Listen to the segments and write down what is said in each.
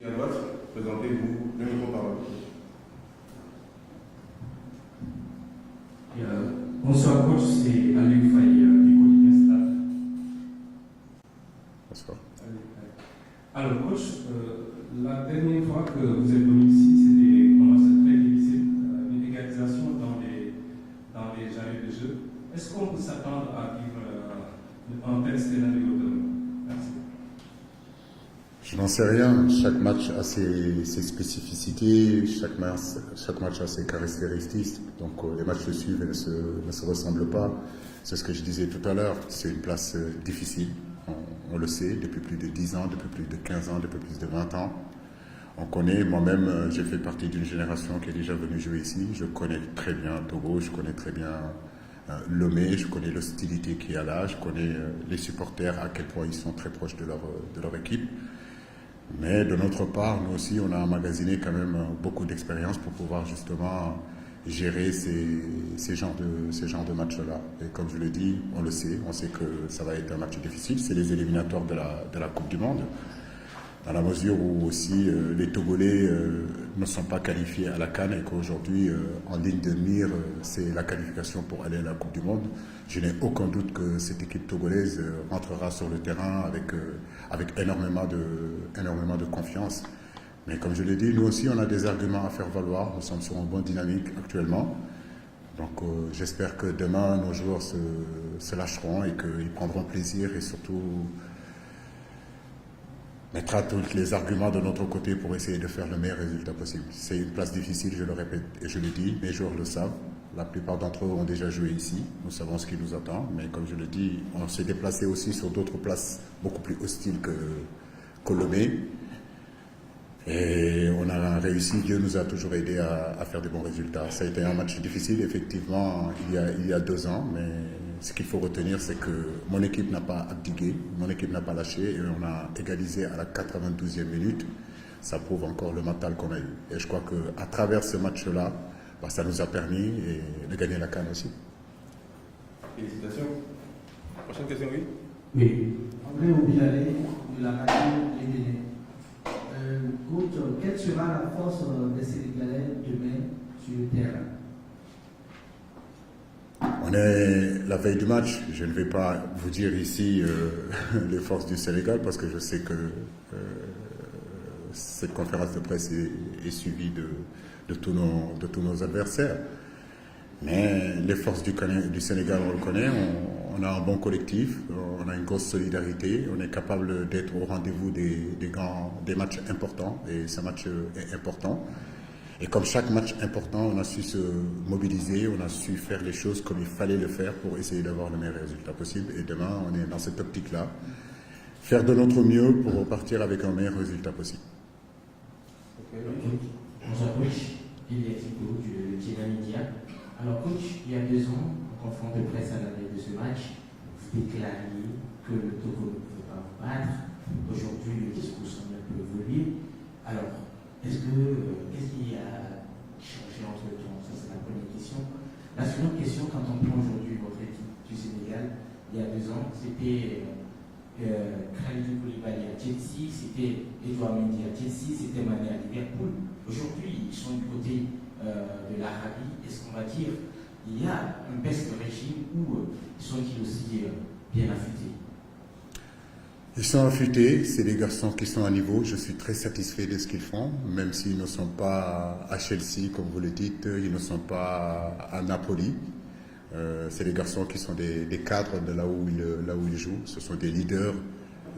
À droite, présentez-vous le micro-parole. Bonsoir coach, c'est Aliou Faye du quotidien Staff. Bonsoir. Alors coach, la dernière fois que vous êtes venu ici, c'était un match très difficile, une égalisation dans les arrêts de jeu. Est-ce qu'on peut s'attendre à vivre un tel scénario demain? Merci. Je n'en sais rien. Chaque match a ses spécificités, chaque match a ses caractéristiques. Donc les matchs se suivent et ne se ressemblent pas. C'est ce que je disais tout à l'heure. C'est une place difficile. On le sait depuis plus de 10 ans, depuis plus de 15 ans, depuis plus de 20 ans. On connaît, moi-même, j'ai fait partie d'une génération qui est déjà venue jouer ici. Je connais très bien Togo, je connais très bien Lomé, je connais l'hostilité qu'il y a là, je connais les supporters, à quel point ils sont très proches de leur équipe. Mais de notre part, nous aussi, on a emmagasiné quand même beaucoup d'expérience pour pouvoir justement gérer ces genres de matchs-là. Et comme je le dis, on le sait, on sait que ça va être un match difficile. C'est les éliminatoires de la Coupe du Monde, dans la mesure où aussi les Togolais ne sont pas qualifiés à la CAN et qu'aujourd'hui, en ligne de mire, c'est la qualification pour aller à la Coupe du Monde. Je n'ai aucun doute que cette équipe togolaise rentrera sur le terrain avec énormément de confiance. Mais comme je l'ai dit, nous aussi, on a des arguments à faire valoir. Nous sommes sur une bonne dynamique actuellement. Donc j'espère que demain, nos joueurs se lâcheront et qu'ils prendront plaisir et surtout mettra tous les arguments de notre côté pour essayer de faire le meilleur résultat possible. C'est une place difficile, je le répète et je le dis, mes joueurs le savent. La plupart d'entre eux ont déjà joué ici, nous savons ce qui nous attend, mais comme je le dis, on s'est déplacé aussi sur d'autres places beaucoup plus hostiles que Lomé. Et on a réussi, Dieu nous a toujours aidés à faire des bons résultats. Ça a été un match difficile, effectivement, il y a 2 ans, mais ce qu'il faut retenir, c'est que mon équipe n'a pas abdigué, mon équipe n'a pas lâché, et on a égalisé à la 92e minute. Ça prouve encore le mental qu'on a eu. Et je crois qu'à travers ce match-là, ça nous a permis de gagner la CAN aussi. Félicitations. Prochaine question, oui. Oui. André Obilalé de la radio Les Délais. Coach, quelle sera la force des Sénégalais demain sur le terrain? On est la veille du match. Je ne vais pas vous dire ici les forces du Sénégal parce que je sais que cette conférence de presse est suivie de tous nos adversaires. Mais les forces du Sénégal, on le connaît, on a un bon collectif, on a une grosse solidarité, on est capable d'être au rendez-vous des matchs importants, et ce match est important. Et comme chaque match important, on a su se mobiliser, on a su faire les choses comme il fallait le faire pour essayer d'avoir le meilleur résultat possible. Et demain, on est dans cette optique-là, faire de notre mieux pour repartir avec un meilleur résultat possible. Bonjour coach, Ilya Thibault du Kina Media. Alors coach, il y a 2 ans, en conférence de presse à la veille de ce match, vous déclariez que le Togo ne pouvait pas vous battre. Aujourd'hui, le discours semble un peu évoluer. Alors, qu'est-ce qui a changé entre temps? Ça, c'est la première question. La seconde question, quand on prend aujourd'hui votre équipe du Sénégal, il y a 2 ans, c'était Khalidou Koulibaly à Chelsea, c'était Edouard Mendy à Chelsea, c'était Mané à Liverpool. Aujourd'hui, ils sont du côté de l'Arabie. Est-ce qu'on va dire il y a une baisse de régime ou sont-ils aussi bien affûtés? Ils sont affûtés, c'est des garçons qui sont à niveau. Je suis très satisfait de ce qu'ils font, même s'ils ne sont pas à Chelsea, comme vous le dites, ils ne sont pas à Napoli. C'est des garçons qui sont des cadres de là où ils jouent. Ce sont des leaders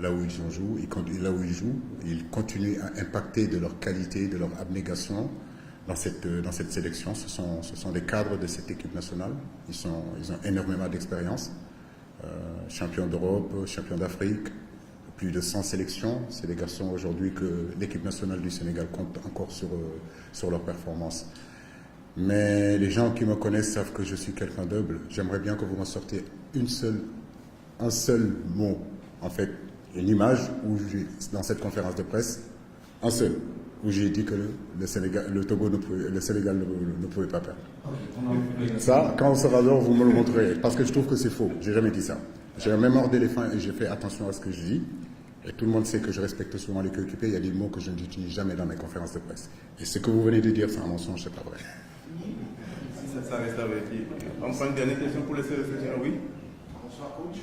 là où ils jouent. Ils continuent à impacter de leur qualité, de leur abnégation dans cette sélection. Ce sont des cadres de cette équipe nationale. Ils ont énormément d'expérience. Champions d'Europe, champions d'Afrique, plus de 100 sélections. C'est des garçons aujourd'hui que l'équipe nationale du Sénégal compte encore sur leur performance. Mais les gens qui me connaissent savent que je suis quelqu'un d'humble. J'aimerais bien que vous m'en sortiez un seul mot, en fait, une image où dans cette conférence de presse, un seul, où j'ai dit que le Sénégal ne pouvait pas perdre. Ça, quand on sera là, vous me le montrerez, parce que je trouve que c'est faux. J'ai jamais dit ça. J'ai la mémoire d'éléphant et j'ai fait attention à ce que je dis. Et tout le monde sait que je respecte souvent les coéquipiers. Il y a des mots que je n'utilise jamais dans mes conférences de presse. Et ce que vous venez de dire, c'est un mensonge, c'est pas vrai. Ça reste avec qui. On prend une dernière question pour laisser réfléchir. Oui. Bonsoir coach.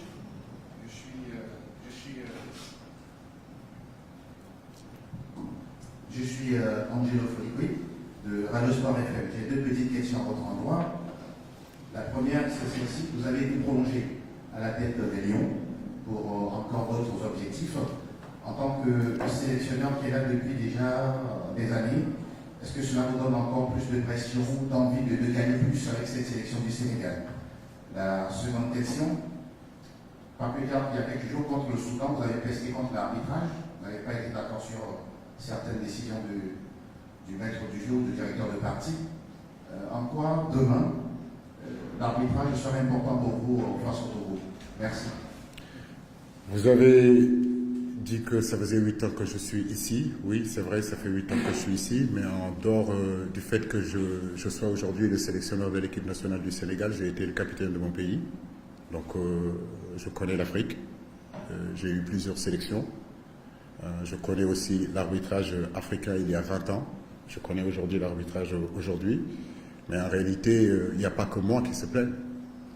Je suis Angelo Foliqui de Radio Sport FM. J'ai deux petites questions à votre endroit. La première, c'est celle-ci. Vous avez été prolongé à la tête des Lions pour encore d'autres objectifs. En tant que sélectionneur qui est là depuis déjà des années, est-ce que cela vous donne encore plus de pression, d'envie de gagner plus avec cette sélection du Sénégal? La seconde question, par plus tard, il y a quelques jours contre le Soudan, vous avez pesté contre l'arbitrage. Vous n'avez pas été d'accord sur certaines décisions du maître du jeu ou du directeur de parti. En quoi, demain, l'arbitrage sera important pour vous face au Togo? Merci. Vous avez dit que ça faisait 8 ans que je suis ici. Oui, c'est vrai, ça fait 8 ans que je suis ici, mais en dehors du fait que je sois aujourd'hui le sélectionneur de l'équipe nationale du Sénégal, j'ai été le capitaine de mon pays. Donc, je connais l'Afrique. J'ai eu plusieurs sélections. Je connais aussi l'arbitrage africain il y a 20 ans. Je connais aujourd'hui l'arbitrage aujourd'hui. Mais en réalité, il n'y a pas que moi qui se plaint.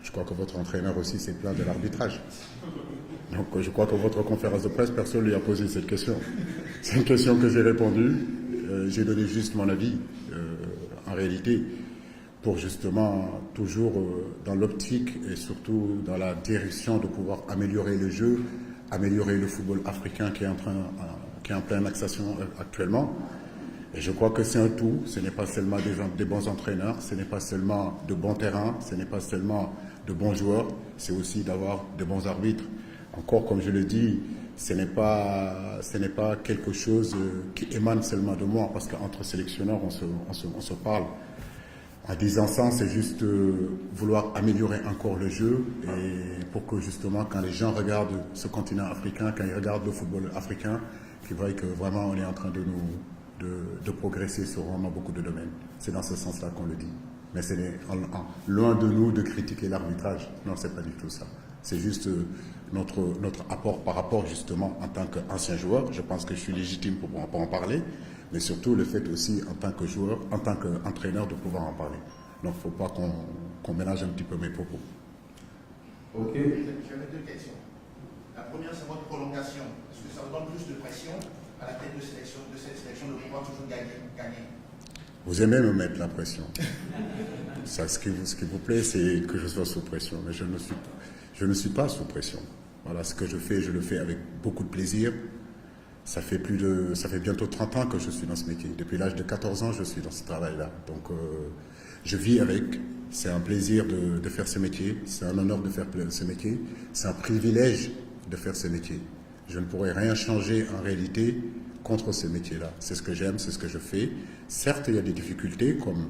Je crois que votre entraîneur aussi s'est plaint de l'arbitrage. Donc je crois que votre conférence de presse, personne ne lui a posé cette question. C'est une question que j'ai répondu. J'ai donné juste mon avis, en réalité, pour justement toujours dans l'optique et surtout dans la direction de pouvoir améliorer le jeu, améliorer le football africain qui est en pleine accession actuellement. Et je crois que c'est un tout. Ce n'est pas seulement des bons entraîneurs, ce n'est pas seulement de bons terrains, ce n'est pas seulement de bons joueurs, c'est aussi d'avoir de bons arbitres. Encore, comme je le dis, ce n'est pas quelque chose qui émane seulement de moi, parce qu'entre sélectionneurs, on se parle. En disant ça, c'est juste vouloir améliorer encore le jeu, et pour que justement, quand les gens regardent ce continent africain, quand ils regardent le football africain, qu'ils voient que vraiment on est en train de progresser sur vraiment beaucoup de domaines. C'est dans ce sens-là qu'on le dit. Mais c'est loin de nous de critiquer l'arbitrage. Non, c'est pas du tout ça. C'est juste notre apport par rapport justement en tant qu'ancien joueur. Je pense que je suis légitime pour en parler, mais surtout le fait aussi en tant que joueur, en tant qu'entraîneur de pouvoir en parler. Donc il ne faut pas qu'on mélange un petit peu mes propos. Ok. J'avais deux questions. La première, c'est votre prolongation. Est-ce que ça vous donne plus de pression à la tête de cette sélection de pouvoir toujours gagner? Vous aimez me mettre la pression. Ça, ce qui vous plaît, c'est que je sois sous pression, mais je ne suis pas sous pression. Voilà, ce que je le fais avec beaucoup de plaisir. Ça fait bientôt 30 ans que je suis dans ce métier. Depuis l'âge de 14 ans, je suis dans ce travail-là. Donc, je vis avec. C'est un plaisir de faire ce métier. C'est un honneur de faire ce métier. C'est un privilège de faire ce métier. Je ne pourrais rien changer en réalité contre ce métier-là. C'est ce que j'aime, c'est ce que je fais. Certes, il y a des difficultés, comme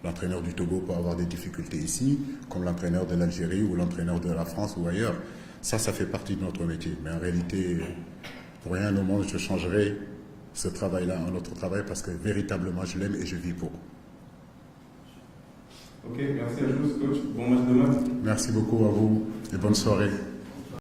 l'entraîneur du Togo peut avoir des difficultés ici, comme l'entraîneur de l'Algérie ou l'entraîneur de la France ou ailleurs. Ça fait partie de notre métier. Mais en réalité, pour rien au monde, je changerai ce travail-là en autre travail parce que véritablement, je l'aime et je vis pour. Ok, merci à tous, coach. Bon match demain. Merci beaucoup à vous et bonne soirée.